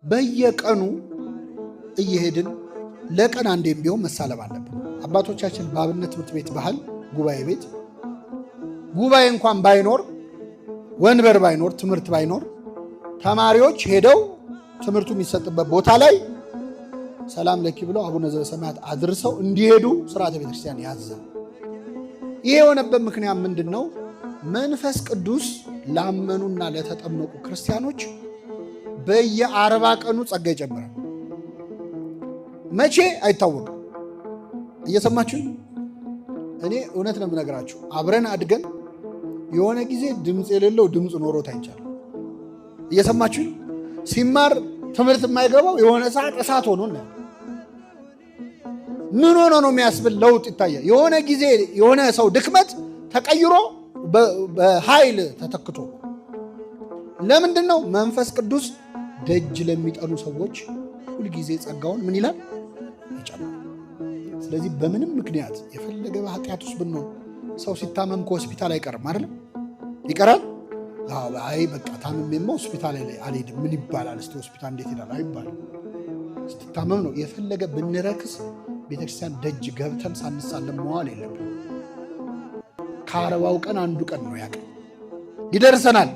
በየቀኑ እየሄድን ለቀን አንዴም ቢሆን መሳለም አለብን። አባቶቻችን በአብነት ትምህርት ቤት ባህል ጉባኤ ቤት ጉባኤ እንኳን ባይኖር ወንበር ባይኖር ትምህርት ባይኖር ተማሪዎች ሄደው ትምህርቱ የሚሰጥበት ቦታ ላይ ሰላም ለኪ ብለው አቡነ ዘበሰማያት አድርሰው እንዲሄዱ ስርዓተ ቤተክርስቲያን ያዛል። ይሄ የሆነበት ምክንያት ምንድን ነው? መንፈስ ቅዱስ ላመኑና ለተጠመቁ ክርስቲያኖች በየ40 ቀኑ ጸጋ ይጨምራል። መቼ አይታወቅም። እየሰማችሁ እኔ እውነት ነው የምነግራችሁ። አብረን አድገን የሆነ ጊዜ ድምፅ የሌለው ድምፅ ኖሮት አይቻል። እየሰማችሁ ሲማር ትምህርት የማይገባው የሆነ ሰዓት እሳት ሆኖ ነው። ምን ሆኖ ነው የሚያስብል ለውጥ ይታያል። የሆነ ጊዜ የሆነ ሰው ድክመት ተቀይሮ በኃይል ተተክቶ ለምንድን ነው? መንፈስ ቅዱስ ደጅ ለሚጠኑ ሰዎች ሁልጊዜ ጸጋውን ምን ይላል? ይጨምራል። ስለዚህ በምንም ምክንያት የፈለገ በኃጢአት ውስጥ ብንሆን ሰው ሲታመም ከሆስፒታል አይቀርም አይደለም? ይቀራል። አይ በቃ ታምሜማ ሆስፒታል ላይ አልሄድም ምን ይባላል? እስቲ ሆስፒታል እንዴት ይላል? አይባልም። ስትታመም ነው። የፈለገ ብንረክስ ቤተክርስቲያን ደጅ ገብተን ሳንሳለም መዋል የለብን። ከ40 ቀን አንዱ ቀን ነው ያቀ ይደርሰናል።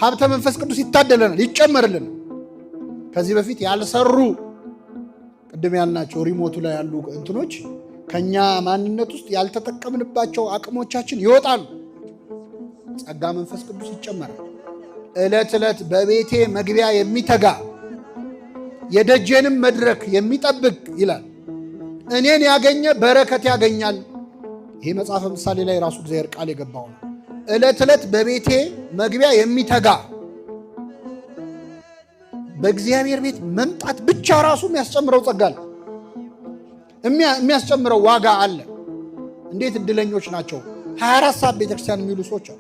ሀብተ መንፈስ ቅዱስ ይታደለናል፣ ይጨመርልናል። ከዚህ በፊት ያልሰሩ ቅድም ያልናቸው ሪሞቱ ላይ ያሉ እንትኖች ከኛ ማንነት ውስጥ ያልተጠቀምንባቸው አቅሞቻችን ይወጣሉ። ጸጋ መንፈስ ቅዱስ ይጨመራል። ዕለት ዕለት በቤቴ መግቢያ የሚተጋ የደጄንም መድረክ የሚጠብቅ ይላል እኔን ያገኘ በረከት ያገኛል። ይሄ መጽሐፈ ምሳሌ ላይ ራሱ እግዚአብሔር ቃል የገባው ነው። ዕለት ዕለት በቤቴ መግቢያ የሚተጋ በእግዚአብሔር ቤት መምጣት ብቻ ራሱ የሚያስጨምረው ጸጋ አለ፣ የሚያስጨምረው ዋጋ አለ። እንዴት እድለኞች ናቸው 24 ሰዓት ቤተክርስቲያን የሚሉ ሰዎች አሉ።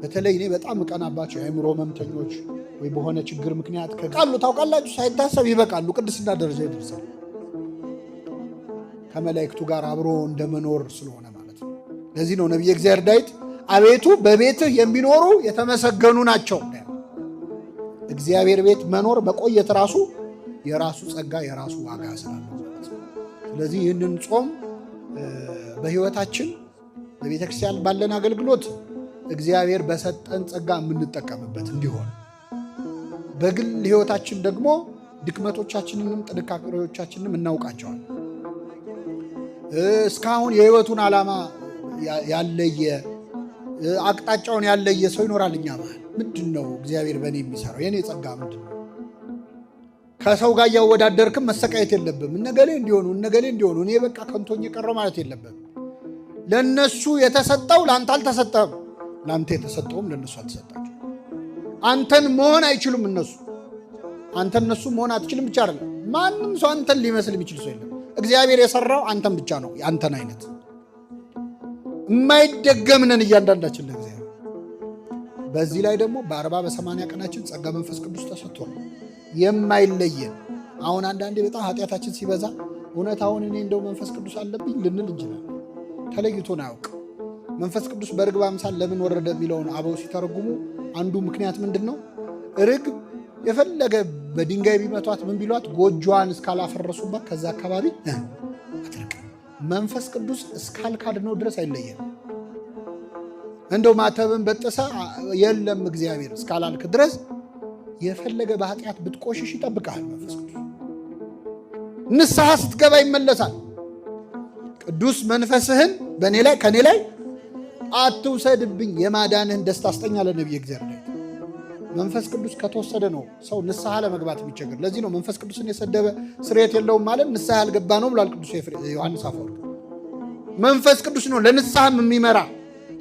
በተለይ እኔ በጣም እቀናባቸው የአእምሮ ህመምተኞች ወይ በሆነ ችግር ምክንያት ከቃሉ ታውቃላችሁ፣ ሳይታሰብ ይበቃሉ፣ ቅድስና ደረጃ ይደርሳሉ። ከመላእክቱ ጋር አብሮ እንደመኖር ስለሆነ ማለት ነው። ለዚህ ነው ነቢየ እግዚአብሔር ዳዊት አቤቱ በቤትህ የሚኖሩ የተመሰገኑ ናቸው። እግዚአብሔር ቤት መኖር መቆየት ራሱ የራሱ ጸጋ የራሱ ዋጋ ስላለው ማለት ነው። ስለዚህ ይህንን ጾም በህይወታችን በቤተ ክርስቲያን ባለን አገልግሎት እግዚአብሔር በሰጠን ጸጋ የምንጠቀምበት እንዲሆን፣ በግል ህይወታችን ደግሞ ድክመቶቻችንንም ጥንካሬዎቻችንንም እናውቃቸዋል። እስካሁን የህይወቱን ዓላማ ያለየ አቅጣጫውን ያለየ ሰው ይኖራል። እኛ ማለት ምንድን ነው እግዚአብሔር በእኔ የሚሰራው? የእኔ ጸጋ ምንድን ነው? ከሰው ጋር እያወዳደርክም መሰቃየት የለብም። እነገሌ እንዲሆኑ እኔ በቃ ከንቶኝ የቀረው ማለት የለብም። ለነሱ የተሰጠው ለአንተ አልተሰጠም፣ ለአንተ የተሰጠውም ለነሱ አልተሰጣቸው። አንተን መሆን አይችሉም እነሱ፣ አንተ እነሱ መሆን አትችልም ብቻ አይደለም። ማንም ሰው አንተን ሊመስል የሚችል ሰው የለም። እግዚአብሔር የሰራው አንተን ብቻ ነው። አንተን አይነት የማይደገምነን እያንዳንዳችን ለእግዚአብሔር። በዚህ ላይ ደግሞ በ40 በ80 ቀናችን ጸጋ መንፈስ ቅዱስ ተሰጥቷል የማይለየን። አሁን አንዳንዴ በጣም ኃጢአታችን ሲበዛ እውነት አሁን እኔ እንደው መንፈስ ቅዱስ አለብኝ ልንል እንችላለን። ተለይቶን አያውቅ። መንፈስ ቅዱስ በርግብ አምሳል ለምን ወረደ የሚለውን አበው ሲተረጉሙ አንዱ ምክንያት ምንድን ነው? ርግብ የፈለገ በድንጋይ ቢመቷት ምን ቢሏት ጎጆዋን እስካላፈረሱባት ከዛ አካባቢ አትርቅም። መንፈስ ቅዱስ እስካልካድነው ድረስ አይለየም። እንደው ማተብን በጥሰ የለም እግዚአብሔር እስካላልክ ድረስ የፈለገ በኃጢአት ብትቆሽሽ ይጠብቃል። መንፈስ ቅዱስ ንስሐ ስትገባ ይመለሳል። ቅዱስ መንፈስህን በእኔ ላይ ከእኔ ላይ አትውሰድብኝ፣ የማዳንህን ደስታ አስጠኛ ለነቢየ እግዚአብሔር ዳዊት። መንፈስ ቅዱስ ከተወሰደ ነው ሰው ንስሐ ለመግባት የሚቸገር። ለዚህ ነው መንፈስ ቅዱስን የሰደበ ስርየት የለውም ማለት ንስሐ ያልገባ ነው ብሏል ቅዱስ ዮሐንስ አፈወርቅ። መንፈስ ቅዱስ ነው ለንስሐም የሚመራ።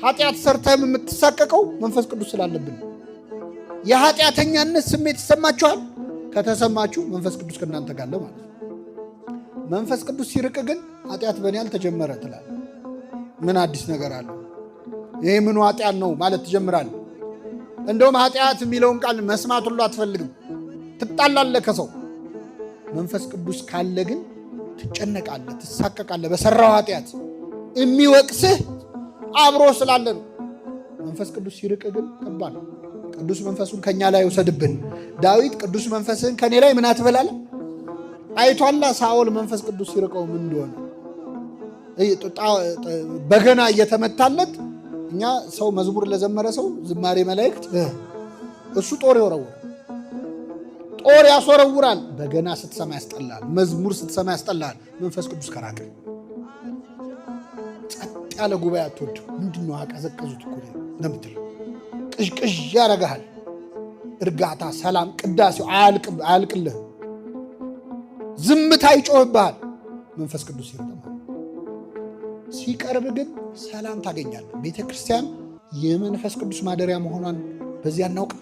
ኃጢአት ሰርተህም የምትሳቀቀው መንፈስ ቅዱስ ስላለብን። የኃጢአተኛነት ስሜት ይሰማችኋል? ከተሰማችሁ መንፈስ ቅዱስ ከእናንተ ጋር አለ ማለት ነው። መንፈስ ቅዱስ ሲርቅ ግን ኃጢአት በእኔ አልተጀመረ ትላለህ። ምን አዲስ ነገር አለ? ይሄ ምኑ ኃጢአት ነው ማለት ትጀምራለህ። እንደውም ኃጢአት የሚለውን ቃል መስማት ሁሉ አትፈልግም፣ ትጣላለህ ከሰው። መንፈስ ቅዱስ ካለ ግን ትጨነቃለህ፣ ትሳቀቃለህ። በሰራው ኃጢአት የሚወቅስህ አብሮ ስላለ ነው። መንፈስ ቅዱስ ሲርቅ ግን ከባድ ነው። ቅዱስ መንፈሱን ከኛ ላይ ወሰድብን። ዳዊት ቅዱስ መንፈስህን ከኔ ላይ ምን አትበላለ አይቷላ። ሳኦል መንፈስ ቅዱስ ሲርቀው ምን እንደሆነ በገና እየተመታለት። እኛ ሰው መዝሙር ለዘመረ ሰው ዝማሬ መላእክት እሱ ጦር ይወረውራል፣ ጦር ያስወረውራል። በገና ስትሰማ ያስጠላል፣ መዝሙር ስትሰማ ያስጠላል። መንፈስ ቅዱስ ከራቀ ጸጥ ያለ ጉባኤ አትወድ። ምንድነው አቀዘቀዙት እኮ እንደምትል ቅዥቅዥ ያረጋል። እርጋታ፣ ሰላም፣ ቅዳሴው አያልቅልህ። ዝምታ ይጮህብሃል። መንፈስ ቅዱስ ይርቀማል። ሲቀርብ ግን ሰላም ታገኛለህ። ቤተ ክርስቲያን የመንፈስ ቅዱስ ማደሪያ መሆኗን በዚህ አናውቅ።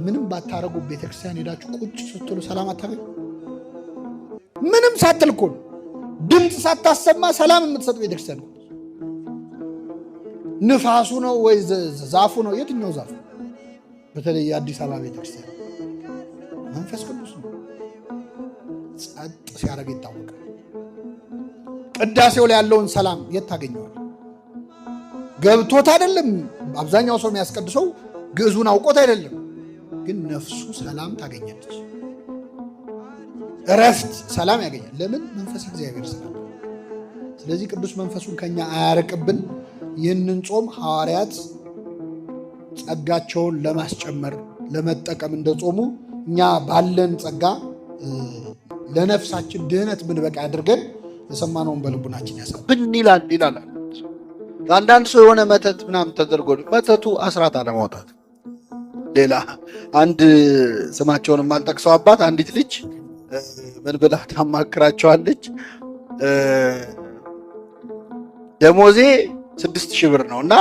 ምንም ባታረጉ ቤተ ክርስቲያን ሄዳችሁ ቁጭ ስትሉ ሰላም አታገኙ። ምንም ሳትል እኮ ድምፅ ሳታሰማ ሰላም የምትሰጥ ቤተ ክርስቲያን። ንፋሱ ነው ወይ ዛፉ ነው? የትኛው ዛፍ? በተለይ የአዲስ አበባ ቤተ ክርስቲያን መንፈስ ቅዱስ ነው። ጸጥ ሲያደርግ ይታወቃል። ቅዳሴው ላይ ያለውን ሰላም የት ታገኘዋል? ገብቶት አይደለም። አብዛኛው ሰው የሚያስቀድሰው ግዕዙን አውቆት አይደለም፣ ግን ነፍሱ ሰላም ታገኛለች። እረፍት፣ ሰላም ያገኛል። ለምን? መንፈስ እግዚአብሔር ስላለ። ስለዚህ ቅዱስ መንፈሱን ከኛ አያርቅብን። ይህንን ጾም ሐዋርያት ጸጋቸውን ለማስጨመር ለመጠቀም እንደጾሙ እኛ ባለን ጸጋ ለነፍሳችን ድህነት ብንበቃ አድርገን የሰማነውን በልቡናችን ያሳብን ይላል። አንዳንድ ሰው የሆነ መተት ምናምን ተደርጎ መተቱ አስራት አለማውጣት። ሌላ አንድ ስማቸውን የማልጠቅሰው አባት አንዲት ልጅ ምን ብላ ታማክራቸዋለች? ደሞዜ 6,000 ብር ነው እና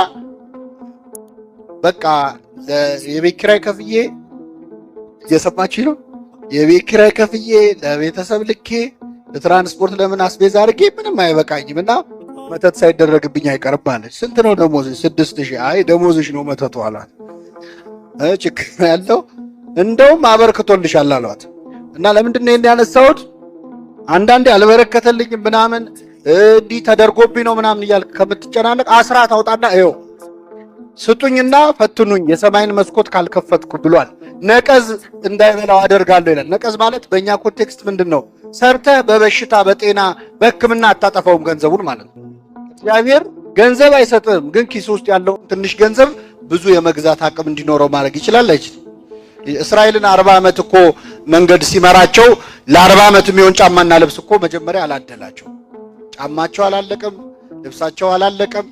በቃ የቤት ኪራይ ከፍዬ፣ እየሰማችሁ ነው፣ የቤት ኪራይ ከፍዬ ለቤተሰብ ልኬ ለትራንስፖርት ለምን አስቤዛ አድርጌ ምንም አይበቃኝም እና መተት ሳይደረግብኝ አይቀርም አለች። ስንት ነው ደሞዝ? 6,000። አይ ደሞዝሽ ነው መተቱ አሏት። ችግር ያለው እንደውም አበርክቶልሻል አሏት። እና ለምንድን ነው ያነሳሁት? አንዳንዴ አልበረከተልኝም ምናምን እንዲህ ተደርጎብኝ ነው ምናምን እያልክ ከምትጨናነቅ አስራት አውጣና ይኸው ስጡኝና ፈትኑኝ የሰማይን መስኮት ካልከፈትኩ ብሏል። ነቀዝ እንዳይበላው አደርጋለሁ ይላል። ነቀዝ ማለት በእኛ ኮንቴክስት ምንድን ነው? ሰርተህ በበሽታ በጤና በሕክምና አታጠፋውም ገንዘቡን ማለት ነው። እግዚአብሔር ገንዘብ አይሰጥም፣ ግን ኪስ ውስጥ ያለው ትንሽ ገንዘብ ብዙ የመግዛት አቅም እንዲኖረው ማድረግ ይችላል አይችልም? እስራኤልን 40 ዓመት እኮ መንገድ ሲመራቸው ለ40 ዓመት የሚሆን ጫማና ልብስ እኮ መጀመሪያ አላደላቸው። ጫማቸው አላለቀም፣ ልብሳቸው አላለቀም።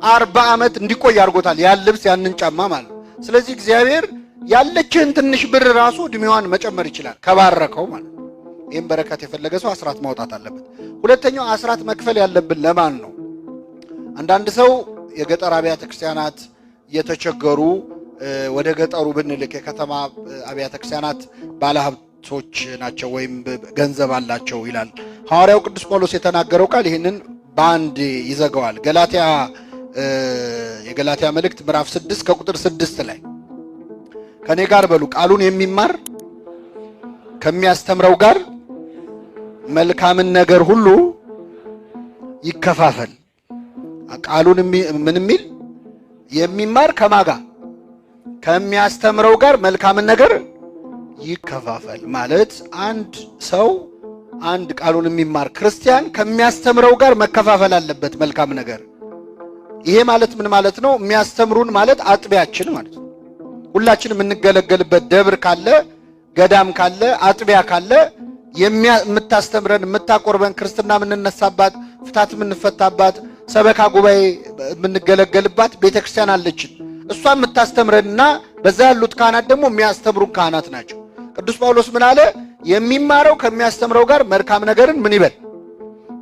40 ዓመት እንዲቆይ አድርጎታል ያን ልብስ ያንን ጫማ ማለት። ስለዚህ እግዚአብሔር ያለችህን ትንሽ ብር ራሱ እድሜዋን መጨመር ይችላል ከባረከው ማለት። ይህም በረከት የፈለገ ሰው አስራት ማውጣት አለበት። ሁለተኛው አስራት መክፈል ያለብን ለማን ነው? አንዳንድ ሰው የገጠር አብያተ ክርስቲያናት እየተቸገሩ ወደ ገጠሩ ብንልክ የከተማ አብያተ ክርስቲያናት ባለሀብቶች ናቸው ወይም ገንዘብ አላቸው ይላል ሐዋርያው ቅዱስ ጳውሎስ የተናገረው ቃል። ይህንን በአንድ ይዘጋዋል። የገላትያ መልእክት ምዕራፍ 6 ከቁጥር 6 ላይ ከኔ ጋር በሉ ቃሉን የሚማር ከሚያስተምረው ጋር መልካምን ነገር ሁሉ ይከፋፈል። ቃሉን ምን የሚል የሚማር ከማጋ ከሚያስተምረው ጋር መልካምን ነገር ይከፋፈል ማለት አንድ ሰው አንድ ቃሉን የሚማር ክርስቲያን ከሚያስተምረው ጋር መከፋፈል አለበት መልካም ነገር። ይሄ ማለት ምን ማለት ነው? የሚያስተምሩን ማለት አጥቢያችን ማለት ነው። ሁላችን የምንገለገልበት ደብር ካለ፣ ገዳም ካለ፣ አጥቢያ ካለ የምታስተምረን የምታቆርበን ክርስትና የምንነሳባት ፍታት የምንፈታባት ሰበካ ጉባኤ የምንገለገልባት ቤተክርስቲያን አለችን። እሷ የምታስተምረንና በዛ ያሉት ካህናት ደግሞ የሚያስተምሩን ካህናት ናቸው። ቅዱስ ጳውሎስ ምን አለ? የሚማረው ከሚያስተምረው ጋር መልካም ነገርን ምን ይበል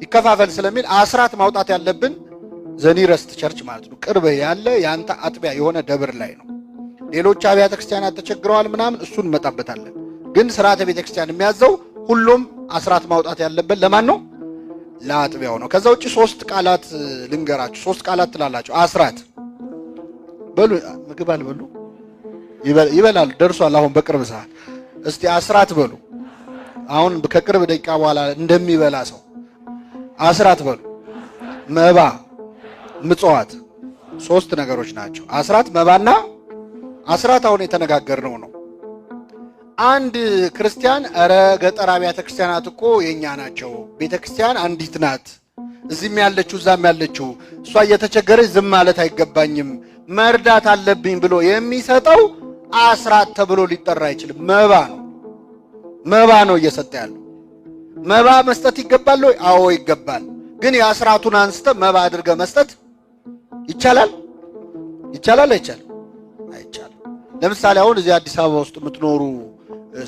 ይከፋፈል ስለሚል አስራት ማውጣት ያለብን ዘኒረስት ቸርች ማለት ነው። ቅርብ ያለ ያንተ አጥቢያ የሆነ ደብር ላይ ነው። ሌሎች አብያተ ክርስቲያናት ተቸግረዋል ምናምን እሱን እንመጣበታለን። ግን ስርዓተ ቤተክርስቲያን የሚያዘው ሁሉም አስራት ማውጣት ያለበት ለማን ነው? ለአጥቢያው ነው። ከዛ ውጪ 3 ቃላት ልንገራችሁ። 3 ቃላት ትላላችሁ። አስራት በሉ። ምግብ አልበሉ ይበላሉ። ደርሷል አሁን በቅርብ ሰዓት። እስቲ አስራት በሉ። አሁን ከቅርብ ደቂቃ በኋላ እንደሚበላ ሰው አስራት በሉ። መባ፣ ምጽዋት 3 ነገሮች ናቸው። አስራት፣ መባና አስራት አሁን የተነጋገርነው ነው። አንድ ክርስቲያን ኧረ ገጠር አብያተ ክርስቲያናት እኮ የኛ ናቸው፣ ቤተ ክርስቲያን አንዲት ናት፣ እዚህም ያለችው እዛም ያለችው፣ እሷ እየተቸገረች ዝም ማለት አይገባኝም፣ መርዳት አለብኝ ብሎ የሚሰጠው አስራት ተብሎ ሊጠራ አይችልም። መባ ነው እየሰጠ ያለው። መባ መስጠት ይገባል ወይ? አዎ ይገባል። ግን የአስራቱን አንስተ መባ አድርገ መስጠት ይቻላል? አይቻልም። ለምሳሌ አሁን እዚህ አዲስ አበባ ውስጥ የምትኖሩ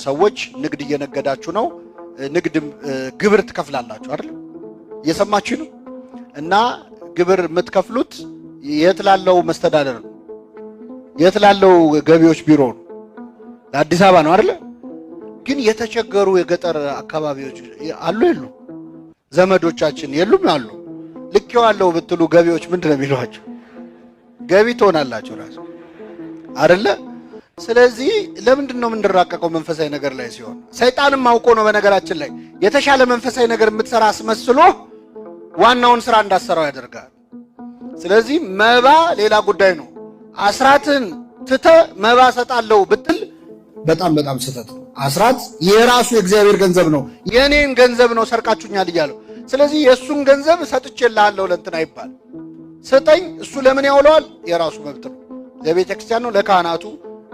ሰዎች ንግድ እየነገዳችሁ ነው። ንግድ ግብር ትከፍላላችሁ አይደል? እየሰማችሁ ነው። እና ግብር የምትከፍሉት የት ላለው መስተዳደር ነው? የት ላለው ገቢዎች ቢሮ ነው? ለአዲስ አበባ ነው አይደል? ግን የተቸገሩ የገጠር አካባቢዎች አሉ የሉ? ዘመዶቻችን የሉም አሉ? ልኬዋለሁ ብትሉ ገቢዎች ምንድን ነው የሚሏቸው? ገቢ ትሆናላችሁ ራሱ አይደለ? ስለዚህ ለምንድን ነው የምንራቀቀው መንፈሳዊ ነገር ላይ ሲሆን? ሰይጣንም አውቆ ነው በነገራችን ላይ የተሻለ መንፈሳዊ ነገር የምትሰራ አስመስሎ ዋናውን ስራ እንዳሰራው ያደርጋል። ስለዚህ መባ ሌላ ጉዳይ ነው። አስራትን ትተ መባ ሰጣለሁ ብትል በጣም ስህተት ነው። አስራት የራሱ የእግዚአብሔር ገንዘብ ነው። የኔን ገንዘብ ነው ሰርቃችሁኛል እያለው። ስለዚህ የእሱን ገንዘብ ሰጥቼልሃለሁ ለእንትና ይባል ስጠኝ። እሱ ለምን ያውለዋል? የራሱ መብት ነው። ለቤተ ክርስቲያን ነው፣ ለካህናቱ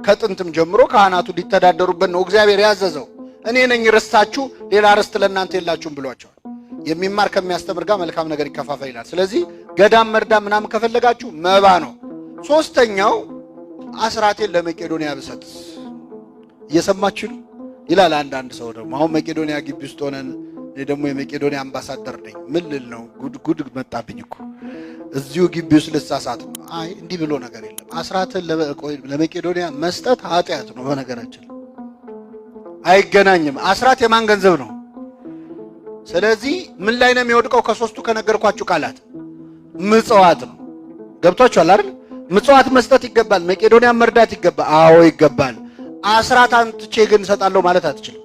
ከጥንትም ጀምሮ ካህናቱ ሊተዳደሩበት ነው እግዚአብሔር ያዘዘው። እኔ ነኝ ርስታችሁ፣ ሌላ ርስት ለእናንተ የላችሁም ብሏቸዋል። የሚማር ከሚያስተምር ጋር መልካም ነገር ይከፋፈል ይላል። ስለዚህ ገዳም መርዳም ምናምን ከፈለጋችሁ መባ ነው። ሶስተኛው አስራቴን ለመቄዶንያ ብሰጥ እየሰማችሁ ይላል አንዳንድ ሰው። ደግሞ አሁን መቄዶንያ ግቢ ውስጥ ሆነን እኔ ደግሞ የመቄዶንያ አምባሳደር ነኝ ምን ልል ነው? ጉድ መጣብኝ እኮ እዚሁ ግቢ ውስጥ ልሳሳት ነው። አይ እንዲህ ብሎ ነገር የለም። አስራትን ለመቄዶንያ መስጠት ኃጢአት ነው። በነገራችን አይገናኝም። አስራት የማን ገንዘብ ነው? ስለዚህ ምን ላይ ነው የሚወድቀው? ከሶስቱ ከነገርኳችሁ ቃላት ምጽዋት ነው። ገብቷችኋል አይደል? ምጽዋት መስጠት ይገባል። መቄዶንያ መርዳት ይገባል። አዎ ይገባል። አስራት አንትቼ ግን እሰጣለሁ ማለት አትችልም።